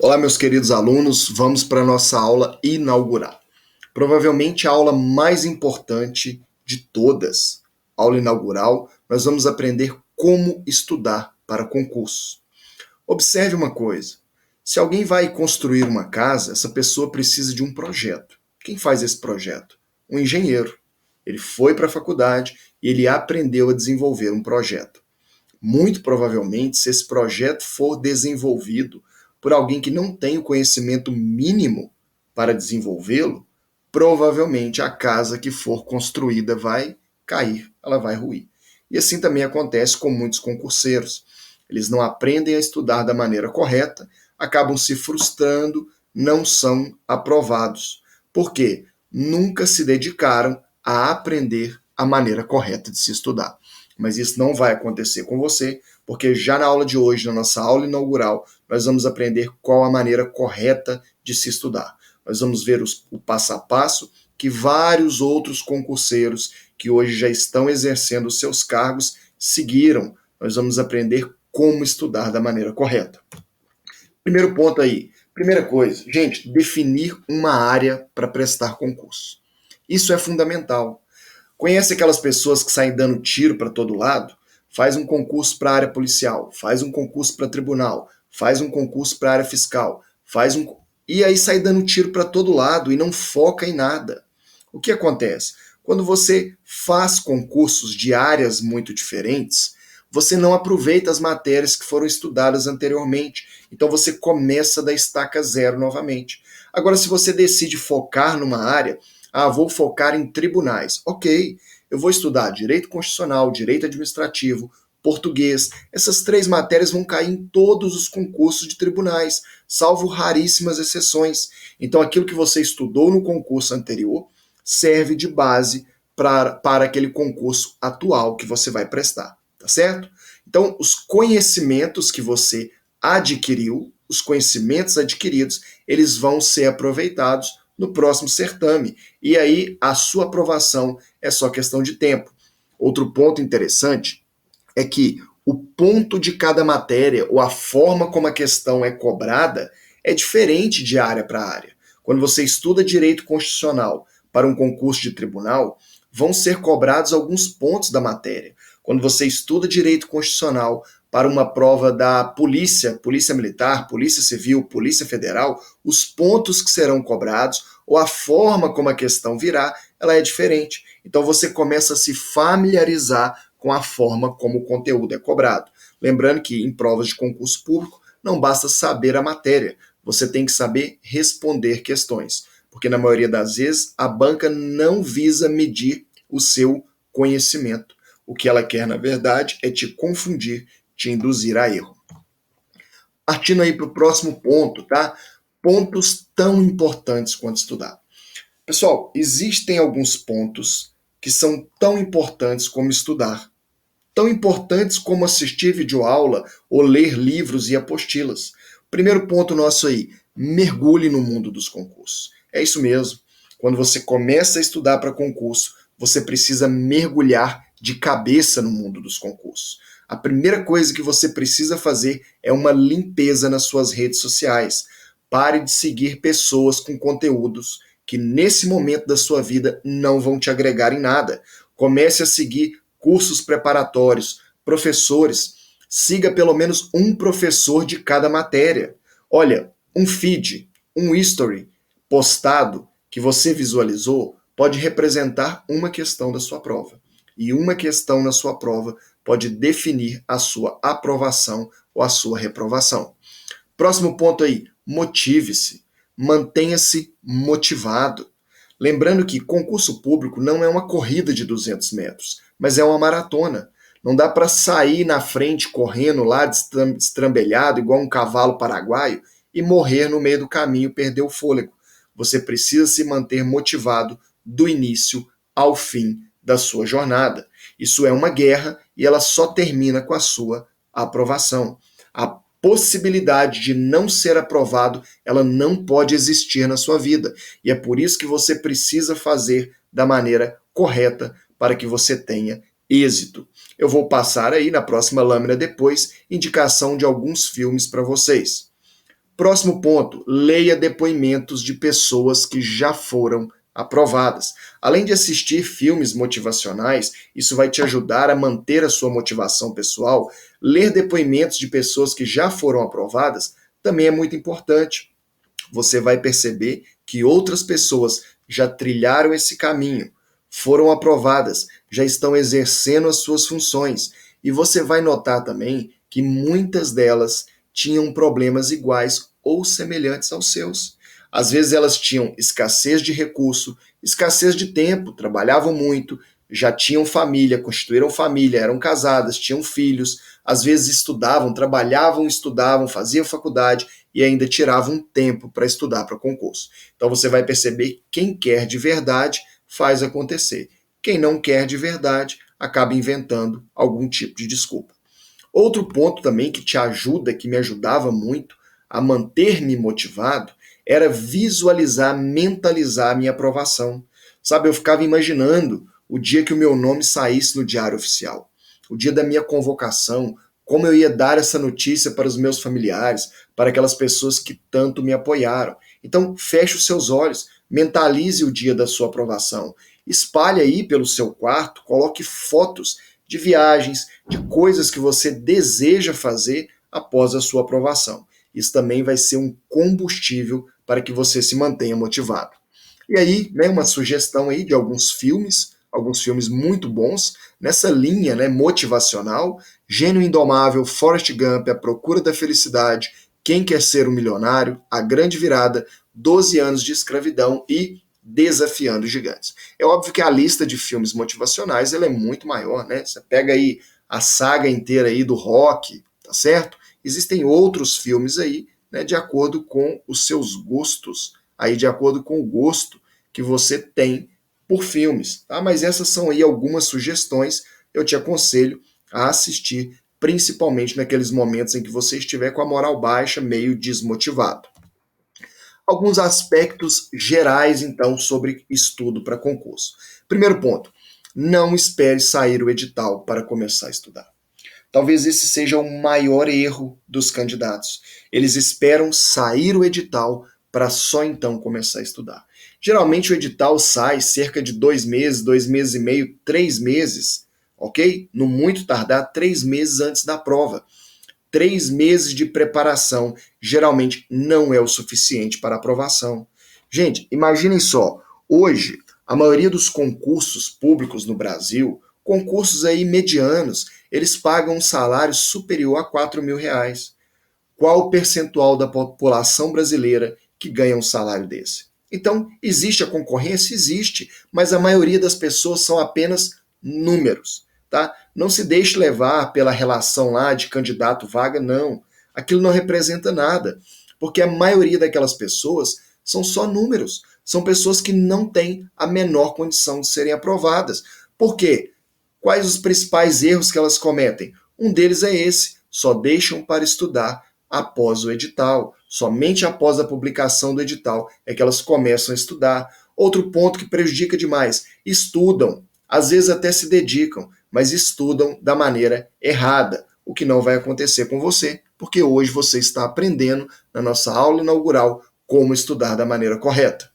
Olá, meus queridos alunos, vamos para a nossa aula inaugural. Provavelmente a aula mais importante de todas. Aula inaugural, nós vamos aprender como estudar para concurso. Observe uma coisa: se alguém vai construir uma casa, essa pessoa precisa de um projeto. Quem faz esse projeto? Um engenheiro. Ele foi para a faculdade e ele aprendeu a desenvolver um projeto. Muito provavelmente, se esse projeto for desenvolvido por alguém que não tem o conhecimento mínimo para desenvolvê-lo, provavelmente a casa que for construída vai cair, ela vai ruir. E assim também acontece com muitos concurseiros. Eles não aprendem a estudar da maneira correta, acabam se frustrando, não são aprovados. Por quê? Nunca se dedicaram a aprender a maneira correta de se estudar. Mas isso não vai acontecer com você, porque já na aula de hoje, na nossa aula inaugural, nós vamos aprender qual a maneira correta de se estudar. Nós vamos ver o passo a passo que vários outros concurseiros que hoje já estão exercendo os seus cargos seguiram. Nós vamos aprender como estudar da maneira correta. Primeiro ponto aí, primeira coisa, gente, definir uma área para prestar concurso. Isso é fundamental. Conhece aquelas pessoas que saem dando tiro para todo lado? Faz um concurso para a área policial, faz um concurso para tribunal, faz um concurso para a área fiscal, e aí sai dando tiro para todo lado e não foca em nada. O que acontece? Quando você faz concursos de áreas muito diferentes, você não aproveita as matérias que foram estudadas anteriormente. Então você começa da estaca zero novamente. Agora, se você decide focar numa área, vou focar em tribunais. Ok, eu vou estudar direito constitucional, direito administrativo, português. Essas 3 matérias vão cair em todos os concursos de tribunais, salvo raríssimas exceções. Então, aquilo que você estudou no concurso anterior serve de base para aquele concurso atual que você vai prestar, tá certo? Então, os conhecimentos que você adquiriu, os conhecimentos adquiridos, eles vão ser aproveitados no próximo certame. E aí a sua aprovação é só questão de tempo. Outro ponto interessante é que o ponto de cada matéria, ou a forma como a questão é cobrada, é diferente de área para área. Quando você estuda direito constitucional para um concurso de tribunal, vão ser cobrados alguns pontos da matéria. Quando você estuda direito constitucional para uma prova da polícia, polícia militar, polícia civil, polícia federal, os pontos que serão cobrados ou a forma como a questão virá, ela é diferente. Então você começa a se familiarizar com a forma como o conteúdo é cobrado. Lembrando que em provas de concurso público não basta saber a matéria, você tem que saber responder questões, porque na maioria das vezes a banca não visa medir o seu conhecimento. O que ela quer, na verdade, é te confundir, te induzir a erro. Partindo aí para o próximo ponto, tá? Pontos tão importantes quanto estudar. Pessoal, existem alguns pontos que são tão importantes como estudar, tão importantes como assistir videoaula ou ler livros e apostilas. Primeiro ponto nosso aí, mergulhe no mundo dos concursos. É isso mesmo. Quando você começa a estudar para concurso, você precisa mergulhar de cabeça no mundo dos concursos. A primeira coisa que você precisa fazer é uma limpeza nas suas redes sociais. Pare de seguir pessoas com conteúdos que nesse momento da sua vida não vão te agregar em nada. Comece a seguir cursos preparatórios, professores. Siga pelo menos um professor de cada matéria. Olha, um feed, um history postado que você visualizou pode representar uma questão da sua prova. E uma questão na sua prova pode definir a sua aprovação ou a sua reprovação. Próximo ponto aí, motive-se. Mantenha-se motivado. Lembrando que concurso público não é uma corrida de 200 metros, mas é uma maratona. Não dá para sair na frente correndo lá destrambelhado igual um cavalo paraguaio e morrer no meio do caminho, perder o fôlego. Você precisa se manter motivado do início ao fim da sua jornada. Isso é uma guerra e ela só termina com a sua aprovação. A possibilidade de não ser aprovado, ela não pode existir na sua vida. E é por isso que você precisa fazer da maneira correta para que você tenha êxito. Eu vou passar aí na próxima lâmina depois indicação de alguns filmes para vocês. Próximo ponto, leia depoimentos de pessoas que já foram aprovadas. Além de assistir filmes motivacionais, isso vai te ajudar a manter a sua motivação pessoal. Ler depoimentos de pessoas que já foram aprovadas também é muito importante. Você vai perceber que outras pessoas já trilharam esse caminho, foram aprovadas, já estão exercendo as suas funções. E você vai notar também que muitas delas tinham problemas iguais ou semelhantes aos seus. Às vezes elas tinham escassez de recurso, escassez de tempo, trabalhavam muito, já tinham família, constituíram família, eram casadas, tinham filhos, às vezes estudavam, trabalhavam, estudavam, faziam faculdade e ainda tiravam um tempo para estudar para concurso. Então você vai perceber que quem quer de verdade faz acontecer. Quem não quer de verdade acaba inventando algum tipo de desculpa. Outro ponto também que te ajuda, que me ajudava muito a manter-me motivado, era visualizar, mentalizar a minha aprovação. Sabe, eu ficava imaginando o dia que o meu nome saísse no Diário Oficial, o dia da minha convocação, como eu ia dar essa notícia para os meus familiares, para aquelas pessoas que tanto me apoiaram. Então, feche os seus olhos, mentalize o dia da sua aprovação, espalhe aí pelo seu quarto, coloque fotos de viagens, de coisas que você deseja fazer após a sua aprovação. Isso também vai ser um combustível para que você se mantenha motivado. E aí, né, uma sugestão aí de alguns filmes muito bons, nessa linha, né, motivacional: Gênio Indomável, Forrest Gump, A Procura da Felicidade, Quem Quer Ser um Milionário, A Grande Virada, 12 Anos de Escravidão e Desafiando Gigantes. É óbvio que a lista de filmes motivacionais ela é muito maior, né? Você pega aí a saga inteira aí do Rock, tá certo? Existem outros filmes aí, né, de acordo com os seus gostos, aí de acordo com o gosto que você tem por filmes, tá? Mas essas são aí algumas sugestões. Eu te aconselho a assistir, principalmente naqueles momentos em que você estiver com a moral baixa, meio desmotivado. Alguns aspectos gerais, então, sobre estudo para concurso. Primeiro ponto, não espere sair o edital para começar a estudar. Talvez esse seja o maior erro dos candidatos. Eles esperam sair o edital para só então começar a estudar. Geralmente o edital sai cerca de 2 meses, 2 meses e meio, 3 meses, ok? No muito tardar, 3 meses antes da prova. 3 meses de preparação geralmente não é o suficiente para aprovação. Gente, imaginem só, hoje a maioria dos concursos públicos no Brasil, concursos aí medianos, eles pagam um salário superior a R$ 4.000. Qual o percentual da população brasileira que ganha um salário desse? Então, existe a concorrência? Existe, mas a maioria das pessoas são apenas números. Tá? Não se deixe levar pela relação lá de candidato-vaga, não. Aquilo não representa nada, porque a maioria daquelas pessoas são só números. São pessoas que não têm a menor condição de serem aprovadas. Por quê? Quais os principais erros que elas cometem? Um deles é esse: só deixam para estudar após o edital. Somente após a publicação do edital é que elas começam a estudar. Outro ponto que prejudica demais: estudam, às vezes até se dedicam, mas estudam da maneira errada, o que não vai acontecer com você, porque hoje você está aprendendo na nossa aula inaugural como estudar da maneira correta.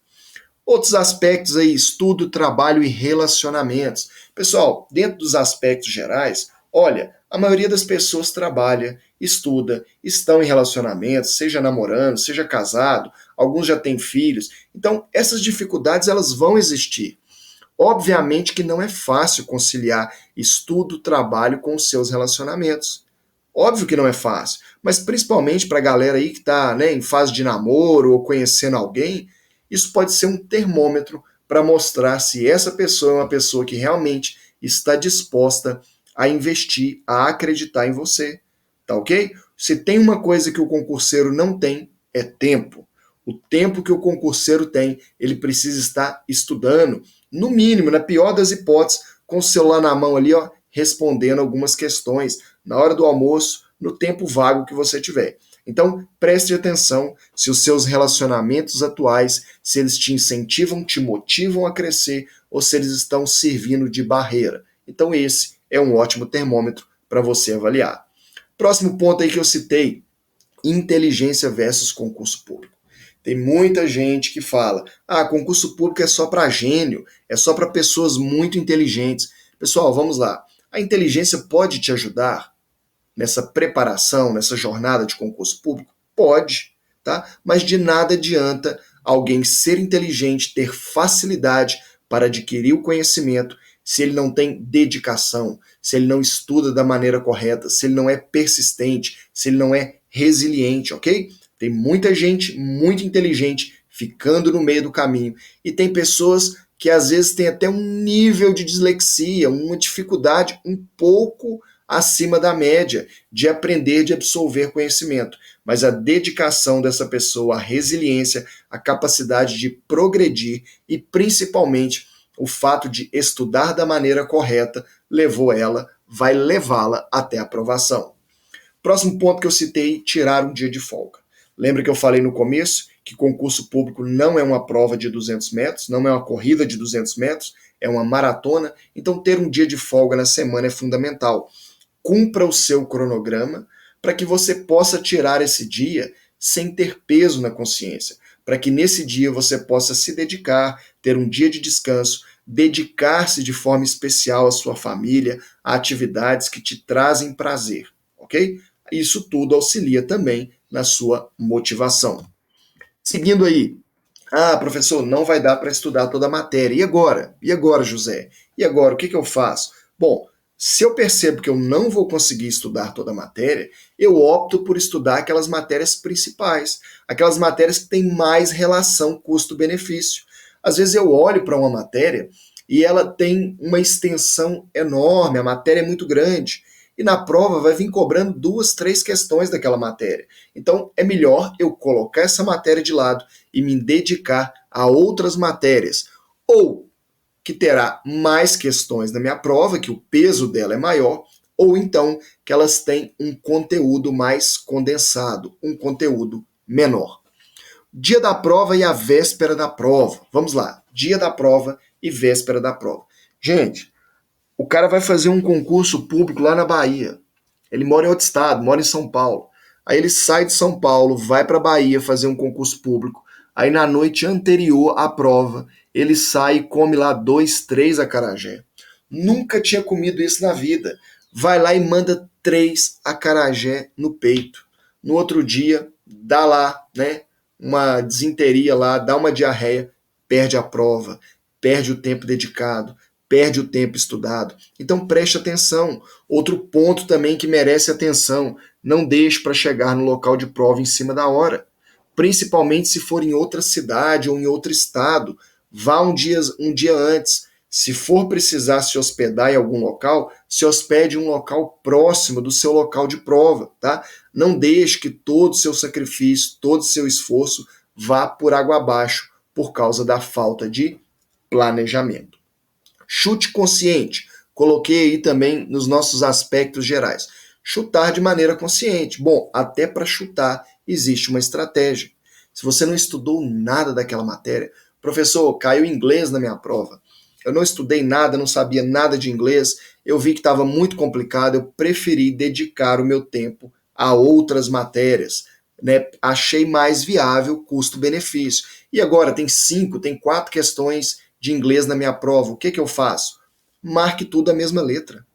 Outros aspectos aí, estudo, trabalho e relacionamentos. Pessoal, dentro dos aspectos gerais, olha, a maioria das pessoas trabalha, estuda, estão em relacionamentos, seja namorando, seja casado, alguns já têm filhos. Então, essas dificuldades elas vão existir. Obviamente que não é fácil conciliar estudo, trabalho com os seus relacionamentos. Óbvio que não é fácil, mas principalmente para a galera aí que está, né, em fase de namoro ou conhecendo alguém, isso pode ser um termômetro para mostrar se essa pessoa é uma pessoa que realmente está disposta a investir, a acreditar em você. Tá ok? Se tem uma coisa que o concurseiro não tem, é tempo. O tempo que o concurseiro tem, ele precisa estar estudando, no mínimo, na pior das hipóteses, com o celular na mão ali, ó, respondendo algumas questões, na hora do almoço, no tempo vago que você tiver. Então, preste atenção se os seus relacionamentos atuais, se eles te incentivam, te motivam a crescer, ou se eles estão servindo de barreira. Então, esse é um ótimo termômetro para você avaliar. Próximo ponto aí que eu citei, inteligência versus concurso público. Tem muita gente que fala, concurso público é só para gênio, é só para pessoas muito inteligentes. Pessoal, vamos lá. A inteligência pode te ajudar nessa preparação, nessa jornada de concurso público? Pode, tá? Mas de nada adianta alguém ser inteligente, ter facilidade para adquirir o conhecimento, se ele não tem dedicação, se ele não estuda da maneira correta, se ele não é persistente, se ele não é resiliente, ok? Tem muita gente muito inteligente ficando no meio do caminho e tem pessoas que às vezes têm até um nível de dislexia, uma dificuldade um pouco acima da média de aprender, de absorver conhecimento. Mas a dedicação dessa pessoa, a resiliência, a capacidade de progredir e principalmente o fato de estudar da maneira correta vai levá-la até a aprovação. Próximo ponto que eu citei, tirar um dia de folga. Lembra que eu falei no começo que concurso público não é uma prova de 200 metros, não é uma corrida de 200 metros, é uma maratona, então ter um dia de folga na semana é fundamental. Cumpra o seu cronograma para que você possa tirar esse dia sem ter peso na consciência, para que nesse dia você possa se dedicar, ter um dia de descanso, dedicar-se de forma especial à sua família, a atividades que te trazem prazer, ok? Isso tudo auxilia também na sua motivação. Seguindo aí, professor, não vai dar para estudar toda a matéria. E agora? E agora, José? E agora, o que eu faço? Bom, se eu percebo que eu não vou conseguir estudar toda a matéria, eu opto por estudar aquelas matérias principais, aquelas matérias que têm mais relação custo-benefício. Às vezes eu olho para uma matéria e ela tem uma extensão enorme, a matéria é muito grande, e na prova vai vir cobrando 2, 3 questões daquela matéria. Então é melhor eu colocar essa matéria de lado e me dedicar a outras matérias. Ou que terá mais questões na minha prova, que o peso dela é maior, ou então que elas têm um conteúdo mais condensado, um conteúdo menor. Dia da prova e a véspera da prova. Vamos lá, dia da prova e véspera da prova. Gente, o cara vai fazer um concurso público lá na Bahia. Ele mora em outro estado, mora em São Paulo. Aí ele sai de São Paulo, vai para a Bahia fazer um concurso público. Aí na noite anterior à prova, ele sai e come lá 2, 3 acarajé. Nunca tinha comido isso na vida. Vai lá e manda 3 acarajé no peito. No outro dia, dá lá, né, uma desinteria lá, dá uma diarreia, perde a prova, perde o tempo dedicado, perde o tempo estudado. Então preste atenção. Outro ponto também que merece atenção, não deixe para chegar no local de prova em cima da hora. Principalmente se for em outra cidade ou em outro estado, vá um dia antes. Se for precisar se hospedar em algum local, se hospede em um local próximo do seu local de prova, tá? Não deixe que todo o seu sacrifício, todo o seu esforço vá por água abaixo por causa da falta de planejamento. Chute consciente. Coloquei aí também nos nossos aspectos gerais. Chutar de maneira consciente. Bom, até para chutar existe uma estratégia. Se você não estudou nada daquela matéria, professor, caiu inglês na minha prova. Eu não estudei nada, não sabia nada de inglês, eu vi que estava muito complicado, eu preferi dedicar o meu tempo a outras matérias. Né? Achei mais viável custo-benefício. E agora tem 4 questões de inglês na minha prova, o que eu faço? Marque tudo a mesma letra.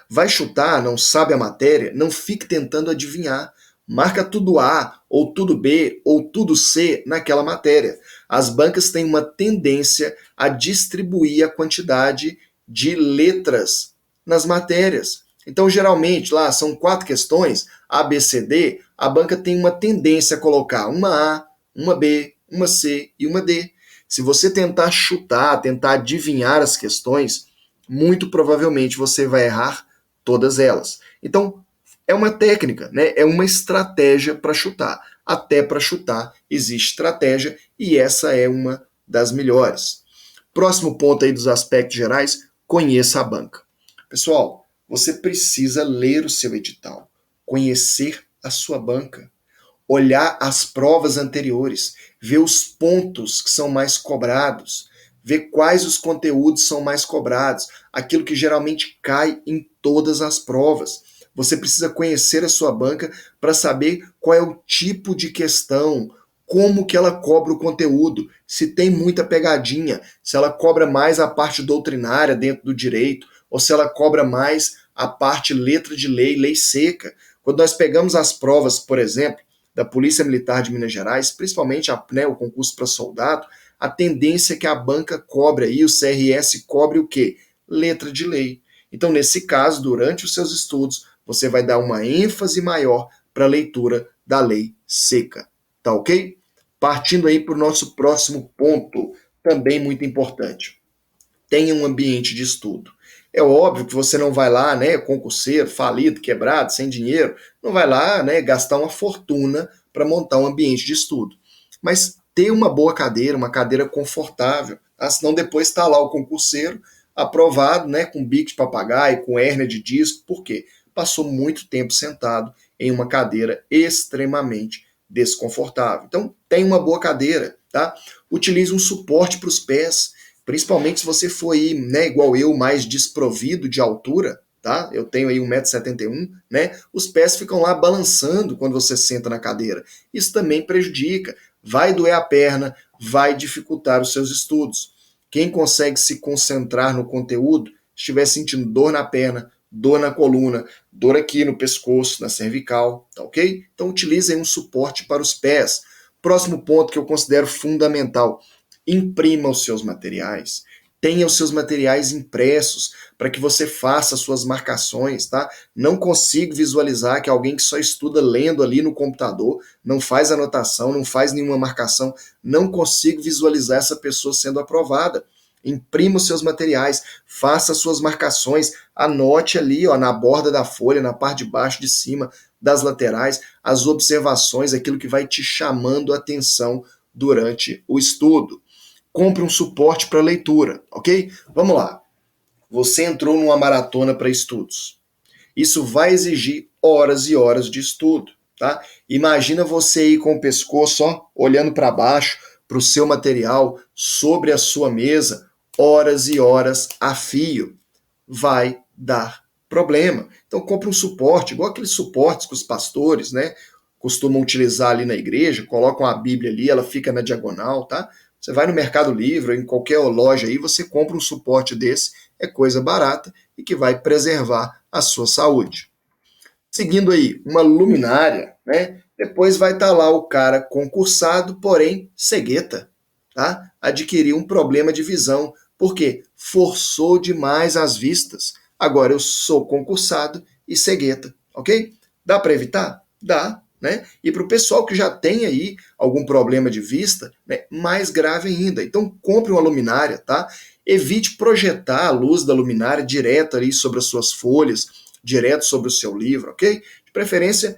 Vai chutar, não sabe a matéria, não fique tentando adivinhar. Marca tudo A, ou tudo B, ou tudo C naquela matéria. As bancas têm uma tendência a distribuir a quantidade de letras nas matérias. Então, geralmente, lá são 4 questões, A, B, C, D, a banca tem uma tendência a colocar uma A, uma B, uma C e uma D. Se você tentar chutar, tentar adivinhar as questões, muito provavelmente você vai errar todas elas. Então, é uma técnica, né? É uma estratégia para chutar. Até para chutar existe estratégia e essa é uma das melhores. Próximo ponto aí dos aspectos gerais, conheça a banca. Pessoal, você precisa ler o seu edital, conhecer a sua banca, olhar as provas anteriores, ver os pontos que são mais cobrados, ver quais os conteúdos são mais cobrados, aquilo que geralmente cai em todas as provas. Você precisa conhecer a sua banca para saber qual é o tipo de questão, como que ela cobra o conteúdo, se tem muita pegadinha, se ela cobra mais a parte doutrinária dentro do direito, ou se ela cobra mais a parte letra de lei, lei seca. Quando nós pegamos as provas, por exemplo, da Polícia Militar de Minas Gerais, principalmente o concurso para soldado, a tendência é que a banca cobre aí, o CRS cobre o quê? Letra de lei. Então, nesse caso, durante os seus estudos, você vai dar uma ênfase maior para a leitura da lei seca. Tá ok? Partindo aí para o nosso próximo ponto, também muito importante. Tenha um ambiente de estudo. É óbvio que você não vai lá, concurseiro, falido, quebrado, sem dinheiro, não vai lá, gastar uma fortuna para montar um ambiente de estudo. Mas ter uma boa cadeira, uma cadeira confortável, tá? Senão depois está lá o concurseiro aprovado, com bico de papagaio, com hérnia de disco, por quê? Passou muito tempo sentado em uma cadeira extremamente desconfortável. Então, tem uma boa cadeira, tá? Utilize um suporte para os pés, principalmente se você for aí, igual eu, mais desprovido de altura, tá? Eu tenho aí 1,71 m, Os pés ficam lá balançando quando você senta na cadeira. Isso também prejudica, vai doer a perna, vai dificultar os seus estudos. Quem consegue se concentrar no conteúdo, estiver sentindo dor na perna, dor na coluna, dor aqui no pescoço, na cervical, tá ok? Então utilizem um suporte para os pés. Próximo ponto que eu considero fundamental: imprima os seus materiais. Tenha os seus materiais impressos para que você faça as suas marcações, tá? Não consigo visualizar que alguém que só estuda lendo ali no computador, não faz anotação, não faz nenhuma marcação, não consigo visualizar essa pessoa sendo aprovada. Imprima os seus materiais, faça as suas marcações, anote ali, na borda da folha, na parte de baixo, de cima, das laterais, as observações, aquilo que vai te chamando a atenção durante o estudo. Compre um suporte para leitura, ok? Vamos lá. Você entrou numa maratona para estudos. Isso vai exigir horas e horas de estudo, tá? Imagina você aí com o pescoço, olhando para baixo, para o seu material, sobre a sua mesa, horas e horas a fio. Vai dar problema. Então compre um suporte, igual aqueles suportes que os pastores, costumam utilizar ali na igreja, colocam a Bíblia ali, ela fica na diagonal, tá? Você vai no Mercado Livre, em qualquer loja aí, você compra um suporte desse, é coisa barata e que vai preservar a sua saúde. Seguindo aí, uma luminária, Depois vai estar lá o cara concursado, porém cegueta, tá? Adquiriu um problema de visão, porque forçou demais as vistas. Agora eu sou concursado e cegueta, ok? Dá para evitar? Dá. E para o pessoal que já tem aí algum problema de vista, mais grave ainda. Então compre uma luminária, tá? Evite projetar a luz da luminária direto ali sobre as suas folhas, direto sobre o seu livro, ok? De preferência,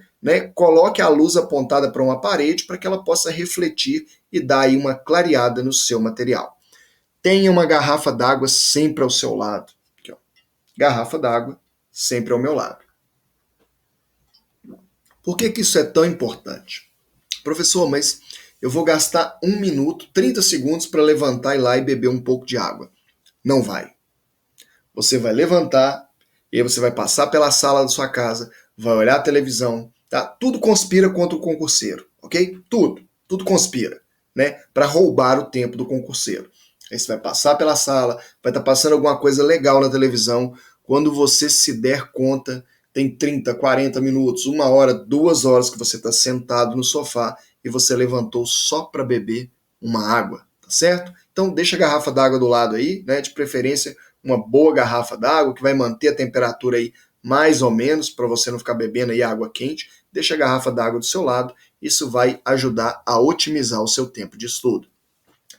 coloque a luz apontada para uma parede para que ela possa refletir e dar aí uma clareada no seu material. Tenha uma garrafa d'água sempre ao seu lado. Aqui, ó. Garrafa d'água sempre ao meu lado. Por que isso é tão importante? Professor, mas eu vou gastar 1 minuto, 30 segundos para levantar e ir lá e beber um pouco de água. Não vai. Você vai levantar, e aí você vai passar pela sala da sua casa, vai olhar a televisão, tá? Tudo conspira contra o concurseiro, ok? Tudo conspira, para roubar o tempo do concurseiro. Aí você vai passar pela sala, vai estar passando alguma coisa legal na televisão, quando você se der conta, tem 30, 40 minutos, 1 hora, 2 horas que você está sentado no sofá e você levantou só para beber uma água, tá certo? Então deixa a garrafa d'água do lado aí, de preferência uma boa garrafa d'água que vai manter a temperatura aí mais ou menos para você não ficar bebendo aí água quente. Deixa a garrafa d'água do seu lado, isso vai ajudar a otimizar o seu tempo de estudo.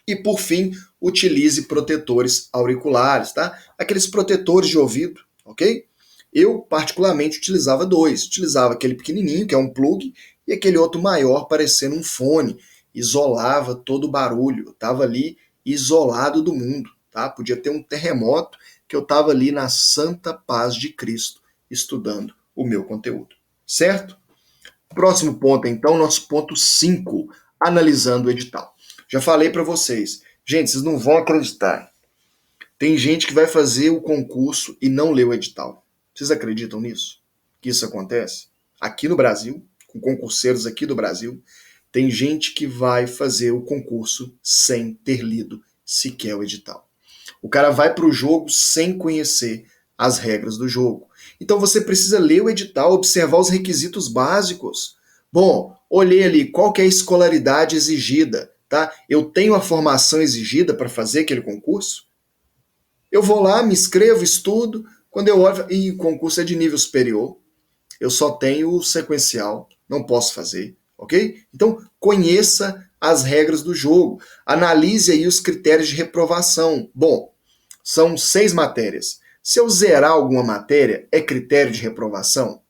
E por fim, utilize protetores auriculares, tá? Aqueles protetores de ouvido, ok? Eu, particularmente, utilizava 2. Utilizava aquele pequenininho, que é um plug, e aquele outro maior, parecendo um fone. Isolava todo o barulho. Eu estava ali isolado do mundo, tá? Podia ter um terremoto, que eu estava ali na santa paz de Cristo, estudando o meu conteúdo. Certo? Próximo ponto, então, nosso ponto 5, analisando o edital. Já falei para vocês. Gente, vocês não vão acreditar. Tem gente que vai fazer o concurso e não lê o edital. Vocês acreditam nisso? que isso acontece? Aqui no Brasil, com concurseiros aqui do Brasil, tem gente que vai fazer o concurso sem ter lido sequer o edital. O cara vai para o jogo sem conhecer as regras do jogo. Então você precisa ler o edital, observar os requisitos básicos. Bom, olhei ali qual que é a escolaridade exigida, tá? Eu tenho a formação exigida para fazer aquele concurso? Eu vou lá, me inscrevo, estudo, quando eu olho, e o concurso é de nível superior, eu só tenho o sequencial, não posso fazer, ok? Então, conheça as regras do jogo, analise aí os critérios de reprovação. Bom, são 6 matérias. Se eu zerar alguma matéria, é critério de reprovação?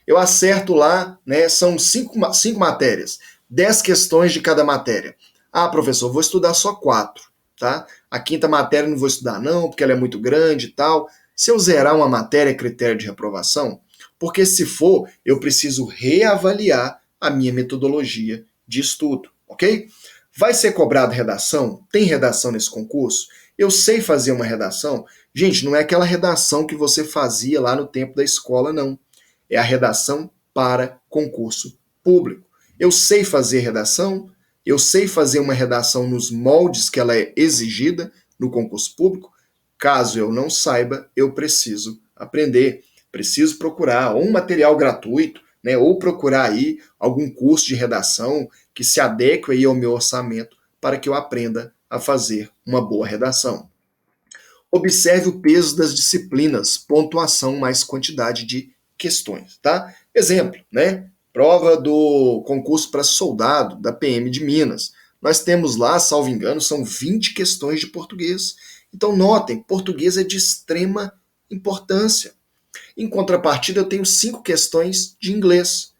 Eu acerto lá, né, são 5 matérias, 10 questões de cada matéria. Ah, professor, vou estudar só 4, tá? A quinta matéria não vou estudar não, porque ela é muito grande e tal. Se eu zerar uma matéria, é critério de reprovação? Porque se for, eu preciso reavaliar a minha metodologia de estudo, ok? Vai ser cobrado redação? Tem redação nesse concurso? Eu sei fazer uma redação? Gente, não é aquela redação que você fazia lá no tempo da escola, não. É a redação para concurso público. Eu sei fazer redação, eu sei fazer uma redação nos moldes que ela é exigida no concurso público. Caso eu não saiba, eu preciso aprender, preciso procurar ou um material gratuito, né, ou procurar aí algum curso de redação que se adeque aí ao meu orçamento para que eu aprenda a fazer uma boa redação. Observe o peso das disciplinas, pontuação mais quantidade de questões, tá? Exemplo, né? Prova do concurso para soldado da PM de Minas. Nós temos lá, salvo engano, são 20 questões de português. Então notem, português é de extrema importância. Em contrapartida, eu tenho 5 questões de inglês.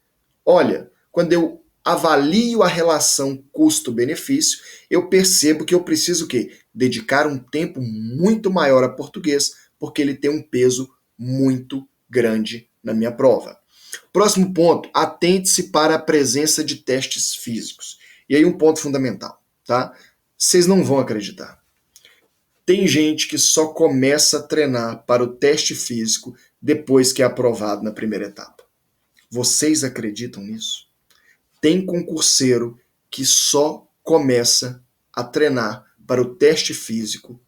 Olha, quando eu avalio a relação custo-benefício, eu percebo que eu preciso o quê? Dedicar um tempo muito maior a português, porque ele tem um peso muito grande na minha prova. Próximo ponto, atente-se para a presença de testes físicos. E aí um ponto fundamental, tá? Vocês não vão acreditar. Tem gente que só começa a treinar para o teste físico depois que é aprovado na primeira etapa. Vocês acreditam nisso? Tem concurseiro que só começa a treinar para o teste físico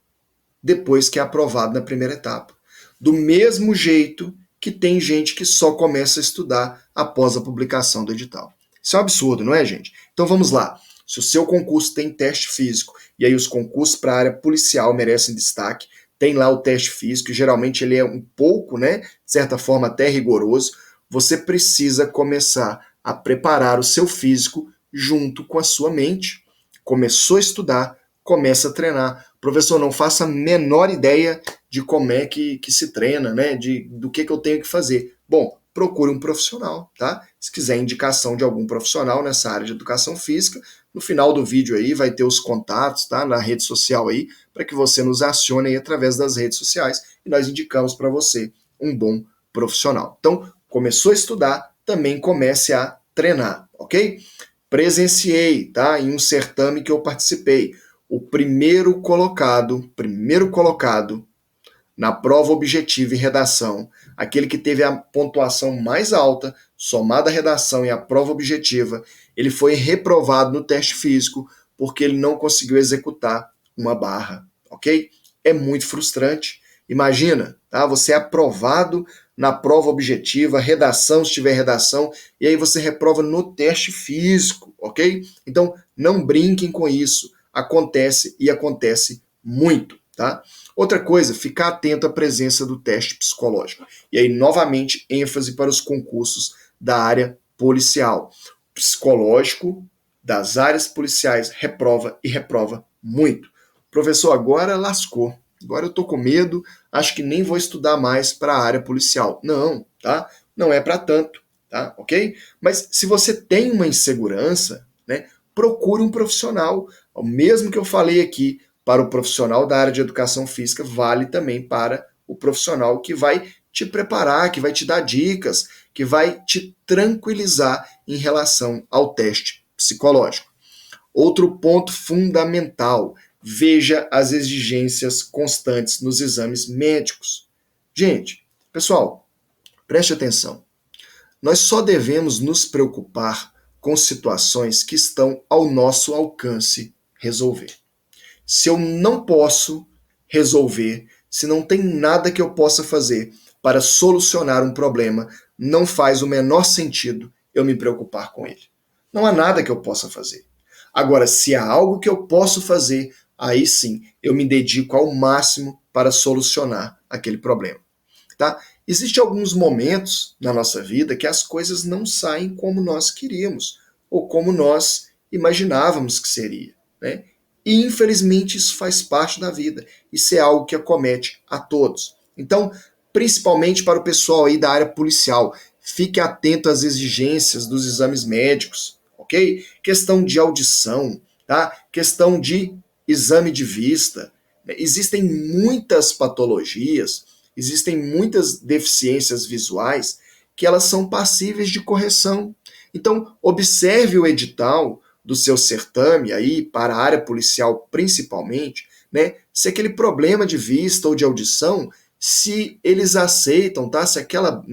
depois que é aprovado na primeira etapa. Do mesmo jeito que tem gente que só começa a estudar após a publicação do edital. Isso é um absurdo, não é, gente? Então vamos lá. Se o seu concurso tem teste físico, e aí os concursos para a área policial merecem destaque, tem lá o teste físico, e geralmente ele é um pouco, né, de certa forma até rigoroso, você precisa começar a preparar o seu físico junto com a sua mente. Começou a estudar, começa a treinar. Professor, não faça a menor ideia de como é que se treina, né? Do que eu tenho que fazer. Bom, procure um profissional, tá? Se quiser indicação de algum profissional nessa área de educação física, no final do vídeo aí vai ter os contatos, tá? Na rede social aí, para que você nos acione aí através das redes sociais e nós indicamos para você um bom profissional. Então, começou a estudar, também comece a treinar, ok? Presenciei, tá? Em um certame que eu participei. O primeiro colocado na prova objetiva e redação, aquele que teve a pontuação mais alta, somada à redação e à prova objetiva, ele foi reprovado no teste físico porque ele não conseguiu executar uma barra, ok? É muito frustrante. Imagina, tá? Você é aprovado na prova objetiva, redação, se tiver redação, e aí você reprova no teste físico, ok? Então, não brinquem com isso. Acontece e acontece muito, tá? Outra coisa, ficar atento à presença do teste psicológico. E aí, novamente, ênfase para os concursos da área policial. Psicológico das áreas policiais reprova e reprova muito. Professor, agora lascou. Agora eu tô com medo, acho que nem vou estudar mais para a área policial. Não, tá? Não é para tanto, tá? Ok? Mas se você tem uma insegurança, né, procure um profissional. O mesmo que eu falei aqui para o profissional da área de educação física, vale também para o profissional que vai te preparar, que vai te dar dicas, que vai te tranquilizar em relação ao teste psicológico. Outro ponto fundamental, veja as exigências constantes nos exames médicos. Gente, pessoal, preste atenção. Nós só devemos nos preocupar com situações que estão ao nosso alcance resolver. Se eu não posso resolver, se não tem nada que eu possa fazer para solucionar um problema, não faz o menor sentido eu me preocupar com ele. Não há nada que eu possa fazer. Agora, se há algo que eu posso fazer, aí sim eu me dedico ao máximo para solucionar aquele problema. Tá? Existem alguns momentos na nossa vida que as coisas não saem como nós queríamos ou como nós imaginávamos que seria, né? E infelizmente isso faz parte da vida. Isso é algo que acomete a todos. Então, principalmente para o pessoal aí da área policial, fique atento às exigências dos exames médicos, ok? Questão de audição, tá? Questão de exame de vista. Existem muitas patologias, existem muitas deficiências visuais que elas são passíveis de correção. Então, observe o edital do seu certame aí para a área policial principalmente, né? Se aquele problema de vista ou de audição, se eles aceitam, tá? Se aquela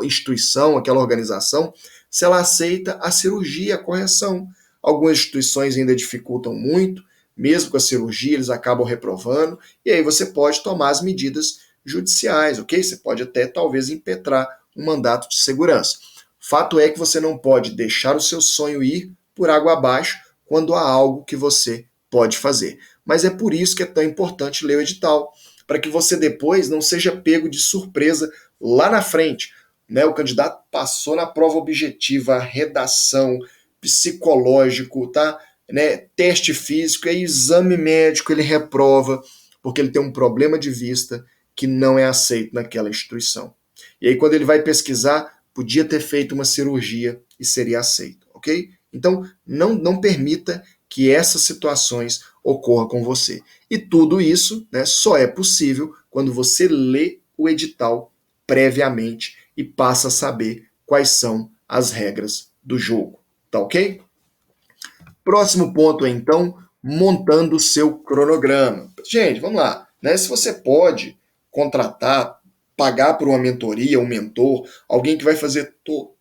instituição, aquela organização, se ela aceita a cirurgia, a correção. Algumas instituições ainda dificultam muito, mesmo com a cirurgia, eles acabam reprovando, e aí você pode tomar as medidas judiciais, ok? Você pode até, talvez, impetrar um mandato de segurança. Fato é que você não pode deixar o seu sonho ir por água abaixo quando há algo que você pode fazer. Mas é por isso que é tão importante ler o edital, para que você depois não seja pego de surpresa lá na frente. Né? O candidato passou na prova objetiva, redação, psicológico, tá? Né? Teste físico, aí exame médico, ele reprova, porque ele tem um problema de vista que não é aceito naquela instituição. E aí, quando ele vai pesquisar, podia ter feito uma cirurgia e seria aceito, ok? Então, não permita que essas situações ocorram com você. E tudo isso, né, só é possível quando você lê o edital previamente e passa a saber quais são as regras do jogo. Tá ok? Próximo ponto é, então, montando o seu cronograma. Gente, vamos lá. Né? Se você pode contratar, pagar por uma mentoria, um mentor, alguém que vai fazer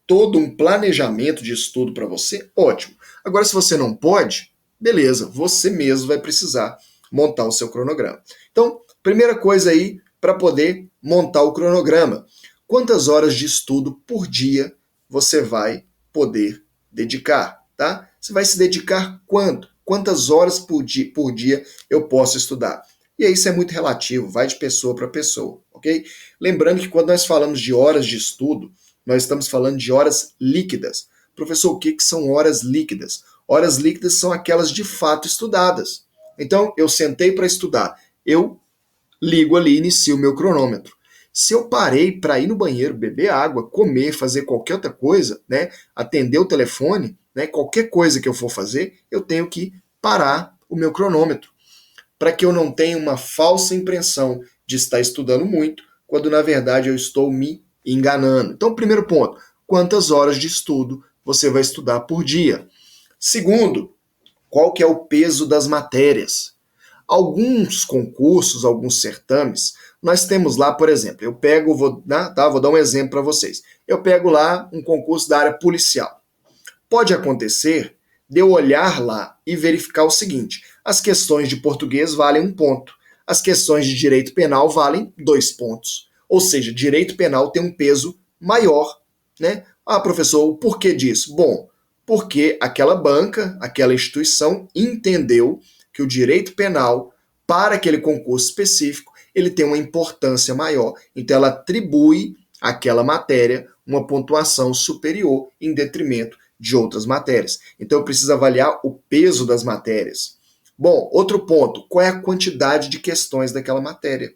todo um planejamento de estudo para você, ótimo. Agora, se você não pode, beleza, você mesmo vai precisar montar o seu cronograma. Então, primeira coisa aí, para poder montar o cronograma. Quantas horas de estudo por dia você vai poder dedicar, tá? Você vai se dedicar quanto? Quantas horas por dia eu posso estudar? E aí isso é muito relativo, vai de pessoa para pessoa, ok? Lembrando que quando nós falamos de horas de estudo, nós estamos falando de horas líquidas. Professor, o que são horas líquidas? Horas líquidas são aquelas de fato estudadas. Então, eu sentei para estudar, eu ligo ali e inicio o meu cronômetro. Se eu parei para ir no banheiro, beber água, comer, fazer qualquer outra coisa, né, atender o telefone, né, qualquer coisa que eu for fazer, eu tenho que parar o meu cronômetro, para que eu não tenha uma falsa impressão de estar estudando muito, quando na verdade eu estou me enganando. Então, primeiro ponto, quantas horas de estudo você vai estudar por dia? Segundo, qual que é o peso das matérias? Alguns concursos, alguns certames, nós temos lá, por exemplo, vou dar um exemplo para vocês. Eu pego lá um concurso da área policial. Pode acontecer de eu olhar lá e verificar o seguinte: as questões de português valem 1 ponto, as questões de direito penal valem 2 pontos. Ou seja, direito penal tem um peso maior, né? Ah, professor, o porquê disso? Bom, porque aquela banca, aquela instituição entendeu que o direito penal, para aquele concurso específico, ele tem uma importância maior. Então, ela atribui àquela matéria uma pontuação superior em detrimento de outras matérias. Então, eu preciso avaliar o peso das matérias. Bom, outro ponto, qual é a quantidade de questões daquela matéria?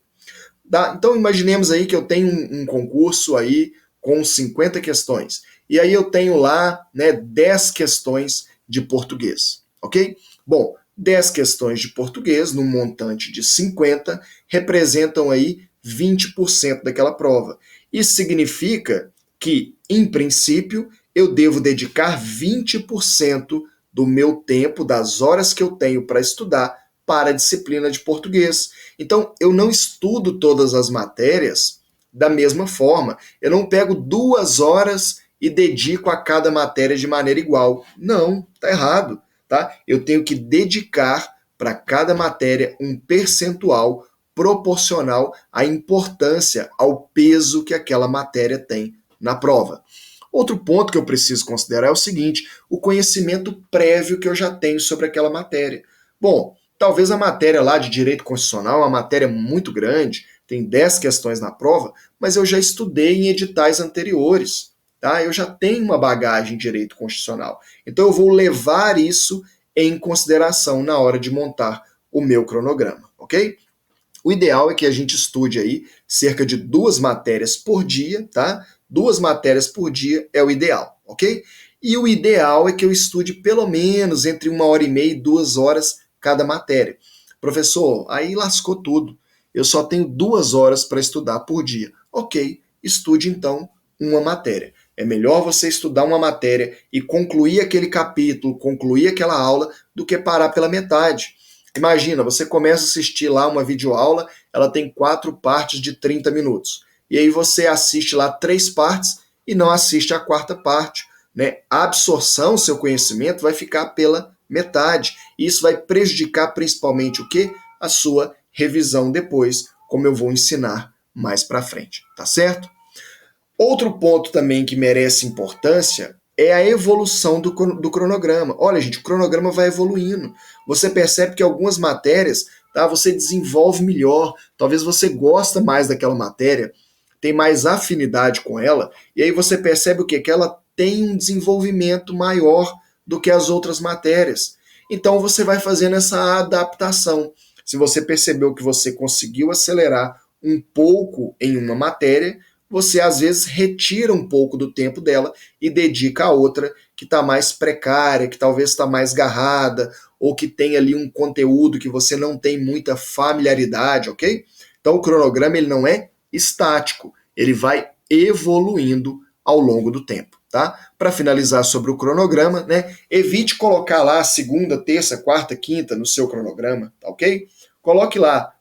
Então, imaginemos aí que eu tenho um concurso aí com 50 questões. E aí eu tenho lá, né, 10 questões de português, ok? Bom, 10 questões de português, num montante de 50, representam aí 20% daquela prova. Isso significa que, em princípio, eu devo dedicar 20% do meu tempo, das horas que eu tenho para estudar, para a disciplina de português. Então, eu não estudo todas as matérias da mesma forma. Eu não pego 2 horas e dedico a cada matéria de maneira igual. Não, tá errado, tá? Eu tenho que dedicar para cada matéria um percentual proporcional à importância, ao peso que aquela matéria tem na prova. Outro ponto que eu preciso considerar é o seguinte: o conhecimento prévio que eu já tenho sobre aquela matéria. Bom, talvez a matéria lá de direito constitucional é uma matéria muito grande, tem 10 questões na prova, mas eu já estudei em editais anteriores, tá? Eu já tenho uma bagagem em direito constitucional. Então eu vou levar isso em consideração na hora de montar o meu cronograma, ok? O ideal é que a gente estude aí cerca de 2 matérias por dia, tá? 2 matérias por dia é o ideal, ok? E o ideal é que eu estude pelo menos entre 1 hora e meia e 2 horas cada matéria. Professor, aí lascou tudo. Eu só tenho 2 horas para estudar por dia. Ok, estude então uma matéria. É melhor você estudar uma matéria e concluir aquele capítulo, concluir aquela aula, do que parar pela metade. Imagina, você começa a assistir lá uma videoaula, ela tem 4 partes de 30 minutos. E aí você assiste lá 3 partes e não assiste a 4ª parte. Né? A absorção, seu conhecimento, vai ficar pela metade. E isso vai prejudicar principalmente o quê? A sua revisão depois, como eu vou ensinar mais para frente. Tá certo? Outro ponto também que merece importância é a evolução do cronograma. Olha, gente, o cronograma vai evoluindo. Você percebe que algumas matérias, tá, você desenvolve melhor, talvez você gosta mais daquela matéria, tem mais afinidade com ela, e aí você percebe o quê? Que ela tem um desenvolvimento maior do que as outras matérias. Então você vai fazendo essa adaptação. Se você percebeu que você conseguiu acelerar um pouco em uma matéria, você às vezes retira um pouco do tempo dela e dedica a outra que está mais precária, que talvez está mais garrada, ou que tem ali um conteúdo que você não tem muita familiaridade, ok? Então o cronograma ele não é estático, ele vai evoluindo ao longo do tempo, tá? Para finalizar sobre o cronograma, né? Evite colocar lá segunda, terça, quarta, quinta no seu cronograma, tá ok? Coloque lá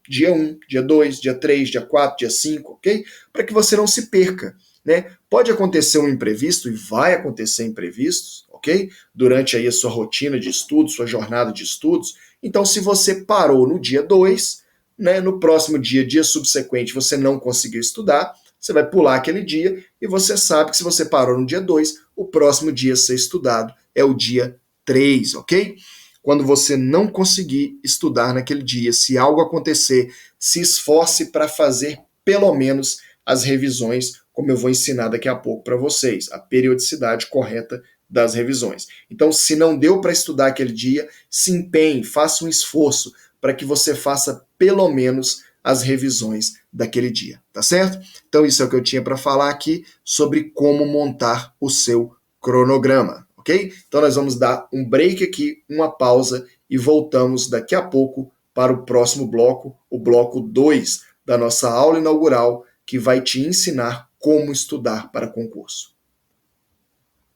dia 1, dia 2, dia 3, dia 4, dia 5, ok? Para que você não se perca, né? Pode acontecer um imprevisto, e vai acontecer imprevistos, ok? Durante aí a sua rotina de estudos, sua jornada de estudos. Então, se você parou no dia 2, né, no próximo dia subsequente, você não conseguiu estudar, você vai pular aquele dia e você sabe que se você parou no dia 2, o próximo dia a ser estudado é o dia 3, ok? Quando você não conseguir estudar naquele dia, se algo acontecer, se esforce para fazer pelo menos as revisões, como eu vou ensinar daqui a pouco para vocês, a periodicidade correta das revisões. Então, se não deu para estudar aquele dia, se empenhe, faça um esforço para que você faça pelo menos as revisões daquele dia, tá certo? Então, isso é o que eu tinha para falar aqui sobre como montar o seu cronograma. Ok? Então nós vamos dar um break aqui, uma pausa e voltamos daqui a pouco para o próximo bloco, o bloco 2 da nossa aula inaugural, que vai te ensinar como estudar para concurso.